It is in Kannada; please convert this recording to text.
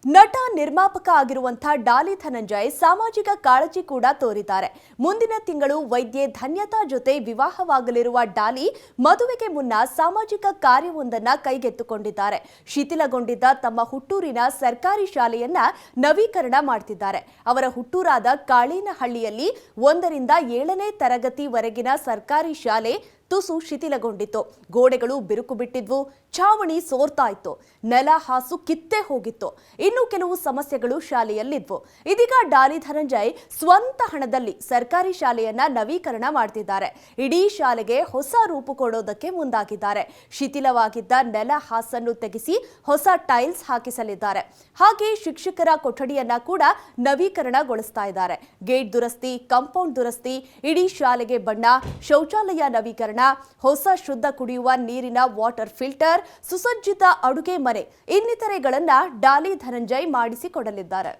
ನಟ ನಿರ್ಮಾಪಕ ಆಗಿರುವಂತಹ ಡಾಲಿ ಧನಂಜಯ್ ಸಾಮಾಜಿಕ ಕಾಳಜಿ ಕೂಡ ತೋರಿದ್ದಾರೆ. ಮುಂದಿನ ತಿಂಗಳು ವೈದ್ಯೆ ಧನ್ಯತಾ ಜೊತೆ ವಿವಾಹವಾಗಲಿರುವ ಡಾಲಿ ಮದುವೆಗೆ ಮುನ್ನ ಸಾಮಾಜಿಕ ಕಾರ್ಯವೊಂದನ್ನ ಕೈಗೆತ್ತಿಕೊಂಡಿದ್ದಾರೆ. ಶಿಥಿಲಗೊಂಡಿದ್ದ ತಮ್ಮ ಹುಟ್ಟೂರಿನ ಸರ್ಕಾರಿ ಶಾಲೆಯನ್ನ ನವೀಕರಣ ಮಾಡ್ತಿದ್ದಾರೆ. ಅವರ ಹುಟ್ಟೂರಾದ ಕಾಳೇನಹಳ್ಳಿಯಲ್ಲಿ 1ರಿಂದ 7ನೇ ತರಗತಿವರೆಗಿನ ಸರ್ಕಾರಿ ಶಾಲೆ ತುಸು ಶಿಥಿಲಗೊಂಡಿತ್ತು. ಗೋಡೆಗಳು ಬಿರುಕು ಬಿಟ್ಟಿದ್ವು, ಛಾವಣಿ ಸೋರ್ತಾ ಇತ್ತು, ನೆಲ ಹಾಸು ಕಿತ್ತೇ ಹೋಗಿತ್ತು. ಇನ್ನು ಕೆಲವು ಸಮಸ್ಯೆಗಳು ಶಾಲೆಯಲ್ಲಿದ್ವು. ಇದೀಗ ಡಾಲಿ ಧನಂಜಯ್ ಸ್ವಂತ ಹಣದಲ್ಲಿ ಸರ್ಕಾರಿ ಶಾಲೆಯನ್ನ ನವೀಕರಣ ಮಾಡ್ತಿದ್ದಾರೆ. ಇಡೀ ಶಾಲೆಗೆ ಹೊಸ ರೂಪು ಕೊಡೋದಕ್ಕೆ ಮುಂದಾಗಿದ್ದಾರೆ. ಶಿಥಿಲವಾಗಿದ್ದ ನೆಲ ಹಾಸನ್ನು ತೆಗೆಸಿ ಹೊಸ ಟೈಲ್ಸ್ ಹಾಕಿಸಲಿದ್ದಾರೆ. ಹಾಗೆ ಶಿಕ್ಷಕರ ಕೊಠಡಿಯನ್ನ ಕೂಡ ನವೀಕರಣಗೊಳಿಸ್ತಾ ಇದ್ದಾರೆ. ಗೇಟ್ ದುರಸ್ತಿ, ಕಾಂಪೌಂಡ್ ದುರಸ್ತಿ, ಇಡೀ ಶಾಲೆಗೆ ಬಣ್ಣ, ಶೌಚಾಲಯ ನವೀಕರಣ, ಹೊಸ ಶುದ್ಧ ಕುಡಿಯುವ ನೀರಿನ ವಾಟರ್ ಫಿಲ್ಟರ್, ಸುಸಜ್ಜಿತ ಅಡುಗೆ ಮನೆ ಇನ್ನಿತರೆಗಳನ್ನ ಡಾಲಿ ಧನಂಜಯ್ ಮಾಡಿಸಿಕೊಡಲಿದ್ದಾರೆ.